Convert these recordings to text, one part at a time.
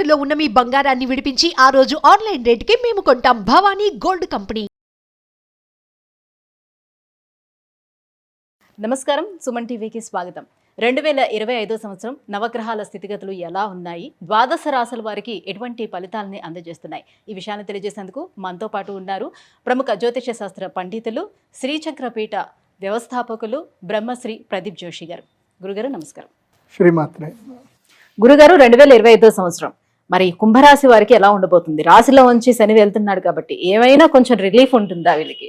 తాకట్టులో ఉన్న మీ బంగారాన్ని విడిపించి ఆ రోజు ఆన్లైన్ రేటుకి మేము కొంటాం. Bhavani gold company. నమస్కారం, సుమన్ టీవీకి స్వాగతం. 2025 సంవత్సరం నవగ్రహాల స్థితిగతులు ఎలా ఉన్నాయి, ద్వాదశ రాశుల వారికి ఎటువంటి ఫలితాలని అందజేస్తున్నాయి, ఈ విషయాన్ని తెలియజేసేందుకు మనతో పాటు ఉన్నారు ప్రముఖ జ్యోతిష శాస్త్ర పండితులు, శ్రీచక్రపీఠ వ్యవస్థాపకులు బ్రహ్మశ్రీ ప్రదీప్ జోషి గారు. గురుగారు నమస్కారం. శ్రీమాత్రే. గురుగారు, 2025 సంవత్సరం మరి కుంభరాశి వారికి ఎలా ఉండబోతుంది? రాశిలో ఉంచి శని వెళ్తున్నాడు కాబట్టి ఏమైనా కొంచెం రిలీఫ్ ఉంటుందా వీళ్ళకి?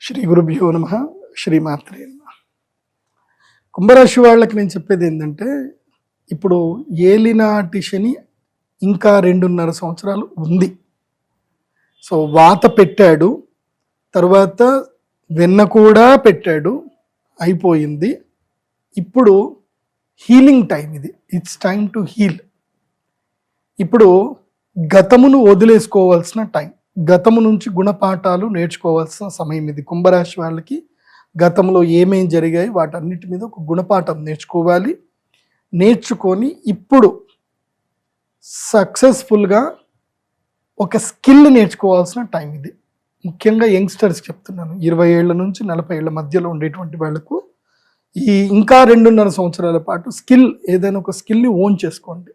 శ్రీ గురుభ్యో నమః. శ్రీమాత్రే నమః. కుంభరాశి వాళ్ళకి నేను చెప్పేది ఏంటంటే, ఇప్పుడు ఏలినాటి శని ఇంకా 2.5 సంవత్సరాలు ఉంది. సో వాత పెట్టాడు, తర్వాత వెన్న కూడా పెట్టాడు, అయిపోయింది. ఇప్పుడు హీలింగ్ టైం ఇది. It's time to heal. ఇప్పుడు గతమును వదిలేసుకోవాల్సిన టైం, గతము నుంచి గుణపాఠాలు నేర్చుకోవాల్సిన సమయం ఇది. కుంభరాశి వాళ్ళకి గతంలో ఏమేం జరిగాయి వాటన్నిటి మీద ఒక గుణపాఠం నేర్చుకోవాలి. నేర్చుకొని ఇప్పుడు సక్సెస్ఫుల్గా ఒక స్కిల్ నేర్చుకోవాల్సిన టైం ఇది. ముఖ్యంగా యంగ్స్టర్స్ చెప్తున్నాను, 20 ఏళ్ల నుంచి 40 ఏళ్ల మధ్యలో ఉండేటువంటి వాళ్లకు ఈ ఇంకా 2.5 సంవత్సరాల పాటు స్కిల్, ఏదైనా ఒక స్కిల్ని ఓన్ చేసుకోండి.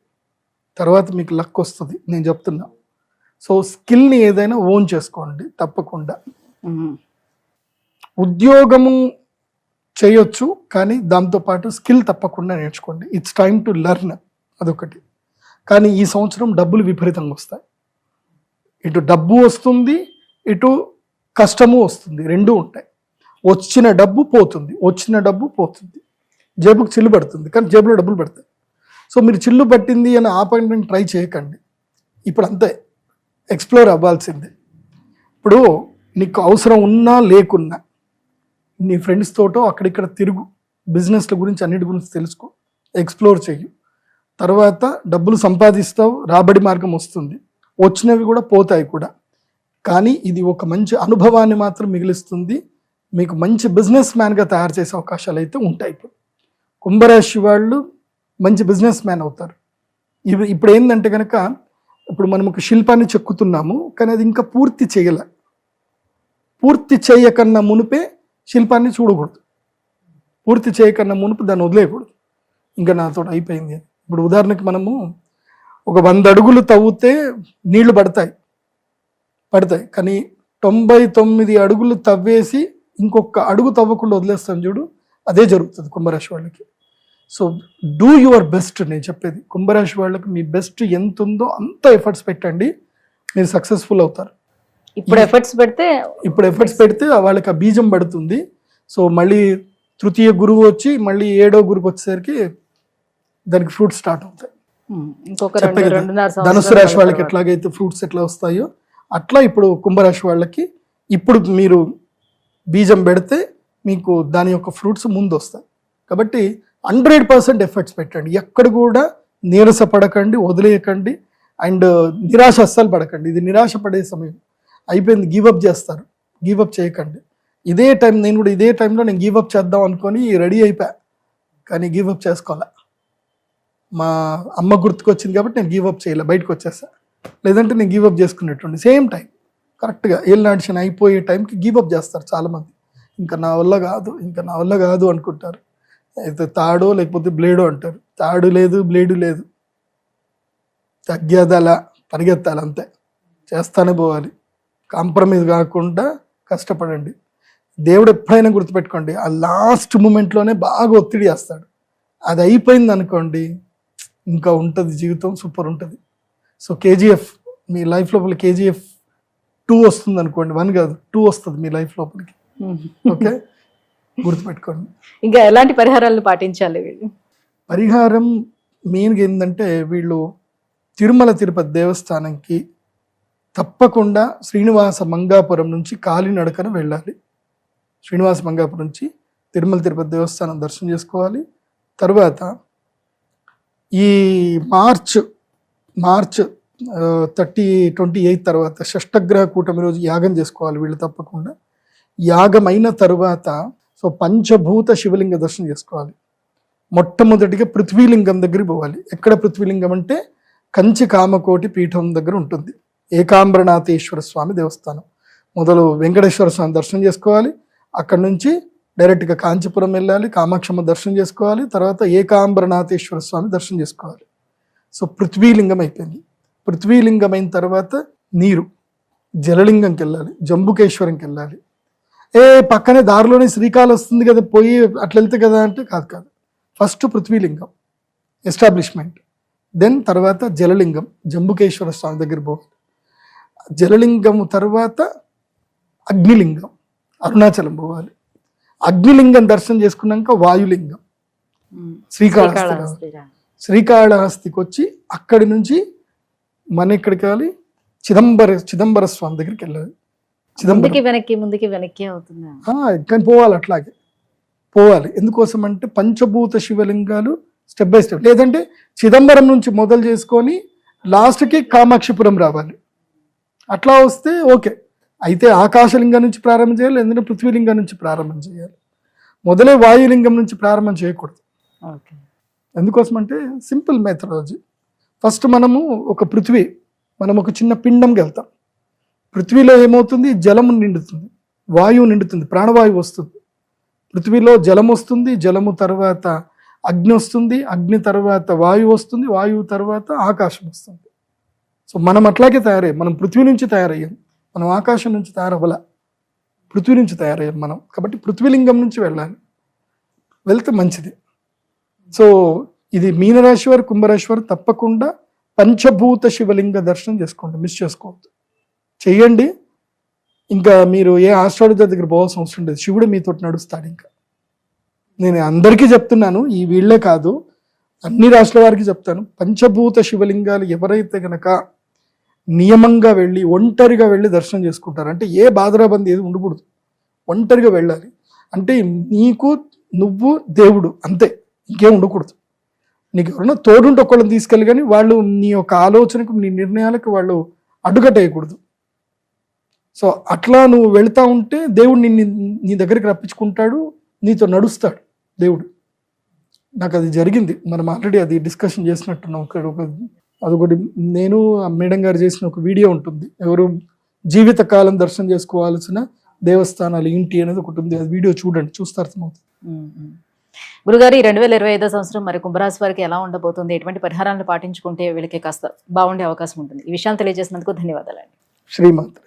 తర్వాత మీకు లక్ వస్తుంది, నేను చెప్తున్నా. సో స్కిల్ని ఏదైనా ఓన్ చేసుకోండి తప్పకుండా. ఉద్యోగము చేయొచ్చు, కానీ దాంతోపాటు స్కిల్ తప్పకుండా నేర్చుకోండి. ఇట్స్ టైమ్ టు లెర్న్, అదొకటి. కానీ ఈ సంవత్సరం డబ్బులు విపరీతంగా వస్తాయి. ఇటు డబ్బు వస్తుంది, ఇటు కష్టము వస్తుంది, రెండూ ఉంటాయి. వచ్చిన డబ్బు పోతుంది, జేబుకు చిల్లు పడుతుంది, కానీ జేబులో డబ్బులు పడతాయి. సో మీరు చిల్లు పట్టింది అని అపాయింట్మెంట్ ట్రై చేయకండి. ఇప్పుడు అంతే, ఎక్స్ప్లోర్ అవ్వాల్సిందే. ఇప్పుడు నీకు అవసరం ఉన్నా లేకున్నా నీ ఫ్రెండ్స్ తోటో అక్కడిక్కడ తిరుగు, బిజినెస్ల గురించి అన్నిటి గురించి తెలుసుకో, ఎక్స్ప్లోర్ చెయ్యి. తర్వాత డబ్బులు సంపాదిస్తావు, రాబడి మార్గం వస్తుంది, వచ్చినవి కూడా పోతాయి కూడా. కానీ ఇది ఒక మంచి అనుభవాన్ని మాత్రం మిగిలిస్తుంది. మీకు మంచి బిజినెస్ మ్యాన్గా తయారు చేసే అవకాశాలు అయితే ఉంటాయి. ఇప్పుడు కుంభరాశి వాళ్ళు మంచి బిజినెస్ మ్యాన్ అవుతారు. ఇప్పుడు ఏంటంటే కనుక, ఇప్పుడు మనం ఒక శిల్పాన్ని చెక్కుతున్నాము, కానీ అది ఇంకా పూర్తి చేయలే. పూర్తి చేయకన్నా మునిపే శిల్పాన్ని చూడకూడదు, పూర్తి చేయకన్నా మునుపు దాన్ని వదిలేయకూడదు. ఇంకా నాతో అయిపోయింది. ఇప్పుడు ఉదాహరణకి మనము ఒక 100 అడుగులు తవ్వితే నీళ్లు పడతాయి, కానీ 99 అడుగులు తవ్వేసి ఇంకొక అడుగు తవ్వకుండా వదిలేస్తాను చూడు, అదే జరుగుతుంది కుంభరాశి వాళ్ళకి. So do your best. నేను చెప్పేది కుంభరాశి వాళ్ళకి, మీ బెస్ట్ ఎంత ఉందో అంత ఎఫర్ట్స్ పెట్టండి, మీరు సక్సెస్ఫుల్ అవుతారు. ఇప్పుడు ఎఫర్ట్స్ పెడితే వాళ్ళకి ఆ బీజం పడుతుంది. సో మళ్ళీ తృతీయ గురువు వచ్చి మళ్ళీ 7వ గురువు వచ్చేసరికి దానికి ఫ్రూట్స్ స్టార్ట్ అవుతాయి. ధనుసు రాశి వాళ్ళకి ఎట్లాగైతే ఫ్రూట్స్ ఎట్లా వస్తాయో అట్లా ఇప్పుడు కుంభరాశి వాళ్ళకి ఇప్పుడు మీరు బీజం పెడితే మీకు దాని యొక్క ఫ్రూట్స్ ముందు వస్తాయి. కాబట్టి 100% ఎఫర్ట్స్ పెట్టండి, ఎక్కడ కూడా నీరస పడకండి, వదిలేయకండి. అండ్ నిరాశ అస్సలు పడకండి. ఇది నిరాశ పడే సమయం అయిపోయింది, గివప్ చేస్తారు. గివప్ చేయకండి. ఇదే టైం, నేను కూడా ఇదే టైంలో నేను గివప్ చేద్దాం అనుకొని రెడీ అయిపోయా, కానీ గివప్ చేసుకోవాలా. మా అమ్మ గుర్తుకొచ్చింది కాబట్టి నేను గివప్ చేయలే, బయటకు వచ్చేసా. లేదంటే నేను గివప్ చేసుకునేటువంటి సేమ్ టైం కరెక్ట్గా ఏళ్ళనాటి శని అయిపోయే టైంకి గివప్ చేస్తారు చాలామంది. ఇంకా నా వల్ల కాదు అనుకుంటారు. అయితే తాడో లేకపోతే బ్లేడో అంటారు. తాడు లేదు, బ్లేడు లేదు, తగ్గేదలా పరిగెత్తాలి, అంతే. చేస్తానే పోవాలి, కాంప్రమైజ్ కాకుండా కష్టపడండి. దేవుడు ఎప్పుడైనా గుర్తుపెట్టుకోండి, ఆ లాస్ట్ మూమెంట్లోనే బాగా ఒత్తిడి చేస్తాడు. అది అయిపోయింది అనుకోండి, ఇంకా ఉంటుంది జీవితం, సూపర్ ఉంటుంది. సో KGF మీ లైఫ్ లోపల KGF 2 వస్తుంది అనుకోండి, 1 కాదు 2 వస్తుంది మీ లైఫ్ లోపలికి. ఓకే, గుర్తుపెట్టుకోండి. ఇంకా ఎలాంటి పరిహారాలను పాటించాలి వీళ్ళు? పరిహారం మెయిన్గా ఏంటంటే, వీళ్ళు తిరుమల తిరుపతి దేవస్థానంకి తప్పకుండా శ్రీనివాస మంగాపురం నుంచి కాలినడకన వెళ్ళాలి. శ్రీనివాస మంగాపురం నుంచి తిరుమల తిరుపతి దేవస్థానం దర్శనం చేసుకోవాలి. తర్వాత ఈ మార్చ్ 28 తర్వాత షష్టగ్రహ కూటమి రోజు యాగం చేసుకోవాలి వీళ్ళు తప్పకుండా. యాగం అయిన తర్వాత సో పంచభూత శివలింగ దర్శనం చేసుకోవాలి. మొట్టమొదటిగా పృథ్వీలింగం దగ్గరికి పోవాలి. ఎక్కడ పృథ్వీలింగం అంటే కంచి కామకోటి పీఠం దగ్గర ఉంటుంది. ఏకాంబరనాథేశ్వర స్వామి దేవస్థానం. మొదలు వెంకటేశ్వర స్వామి దర్శనం చేసుకోవాలి, అక్కడ నుంచి డైరెక్ట్గా కాంచీపురం వెళ్ళాలి, కామాక్షమ్మ దర్శనం చేసుకోవాలి, తర్వాత ఏకాంబరనాథేశ్వర స్వామి దర్శనం చేసుకోవాలి. సో పృథ్వీలింగం అయిపోయింది. పృథ్వీలింగం అయిన తర్వాత నీరు జలలింగంకి వెళ్ళాలి, జంబుకేశ్వరంకి వెళ్ళాలి. పక్కనే దారిలోనే శ్రీకాళ వస్తుంది కదా, పోయి అట్లా వెళ్తే కదా అంటే కాదు. ఫస్ట్ పృథ్వీలింగం ఎస్టాబ్లిష్మెంట్, దెన్ తర్వాత జలలింగం జంబుకేశ్వర స్వామి దగ్గర పోవాలి. జలలింగం తర్వాత అగ్నిలింగం అరుణాచలం పోవాలి. అగ్నిలింగం దర్శనం చేసుకున్నాక వాయులింగం శ్రీకాళహస్తి. శ్రీకాళహస్తికి వచ్చి అక్కడి నుంచి మన ఎక్కడికి వెళ్ళాలి, చిదంబర స్వామి దగ్గరికి వెళ్ళాలి. ముందుకి వెనక్కి అవుతుంది కానీ పోవాలి, అట్లాగే పోవాలి. ఎందుకోసం అంటే పంచభూత శివలింగాలు స్టెప్ బై స్టెప్, లేదంటే చిదంబరం నుంచి మొదలు చేసుకొని లాస్ట్కి కామాక్షిపురం రావాలి. అట్లా వస్తే ఓకే. అయితే ఆకాశలింగం నుంచి ప్రారంభం చేయాలి, లేదంటే పృథ్వీలింగం నుంచి ప్రారంభం చేయాలి. మొదలే వాయులింగం నుంచి ప్రారంభం చేయకూడదు. ఎందుకోసం అంటే సింపుల్ మెథడాలజీ. ఫస్ట్ మనము ఒక చిన్న పిండంకి వెళ్తాం. పృథ్వీలో ఏమవుతుంది, జలము నిండుతుంది, వాయువు నిండుతుంది, ప్రాణవాయువు వస్తుంది. పృథ్వీలో జలం వస్తుంది, జలము తర్వాత అగ్ని వస్తుంది, అగ్ని తర్వాత వాయువు వస్తుంది, వాయువు తర్వాత ఆకాశం వస్తుంది. సో మనం అట్లాగే తయారయ్యాం. మనం పృథ్వీ నుంచి తయారయ్యాం, మనం ఆకాశం నుంచి తయారవ్వాల, పృథ్వీ నుంచి తయారయ్యాం మనం. కాబట్టి పృథ్వీలింగం నుంచి వెళ్తే మంచిది. సో ఇది మీనరాశి వారు, కుంభరాశి వారు తప్పకుండా పంచభూత శివలింగ దర్శనం చేసుకోండి, మిస్ చేసుకోవద్దు, చెయ్యండి. ఇంకా మీరు ఏ ఆస్ట్రాలజర్ దగ్గర పోవాల్సిన అవసరం లేదు, శివుడు మీతో నడుస్తాడు. ఇంకా నేను అందరికీ చెప్తున్నాను, ఈ వీళ్ళే కాదు అన్ని రాష్ట్రాల వారికి చెప్తాను, పంచభూత శివలింగాలు ఎవరైతే గనక నియమంగా వెళ్ళి ఒంటరిగా వెళ్ళి దర్శనం చేసుకుంటారు, అంటే ఏ బాధరాబంది ఏది ఉండకూడదు, ఒంటరిగా వెళ్ళాలి. అంటే నువ్వు దేవుడు అంతే, ఇంకేం ఉండకూడదు. నీకు ఎవరైనా తోడుంటే ఒకళ్ళని తీసుకెళ్ళి, కానీ వాళ్ళు నీ యొక్క ఆలోచనకు, నీ నిర్ణయాలకు వాళ్ళు అడ్డుకట్టేయకూడదు. సో అట్లా నువ్వు వెళ్తా ఉంటే దేవుడు నీ దగ్గరికి రప్పించుకుంటాడు, నీతో నడుస్తాడు దేవుడు. నాకు అది జరిగింది, మనం ఆల్రెడీ అది డిస్కషన్ చేసినట్టున్నాం. అదొకటి నేను మేడం గారు చేసిన ఒక వీడియో ఉంటుంది, ఎవరు జీవితకాలం దర్శనం చేసుకోవాల్సిన దేవస్థానాలు ఏంటి అనేది ఒకటి ఉంది. అది వీడియో చూడండి, చూస్తే అర్థమవుతుంది. గురుగారు, ఈ 2025 సంవత్సరం మరి కుంభరాశి వారికి ఎలా ఉండబోతుంది, ఎటువంటి పరిహారాలను పాటించుకుంటే వీళ్ళకి కాస్త బాగుండే అవకాశం ఉంటుంది, ఈ విషయాలు తెలియజేసినందుకు ధన్యవాదాలండి. శ్రీమాత్రే.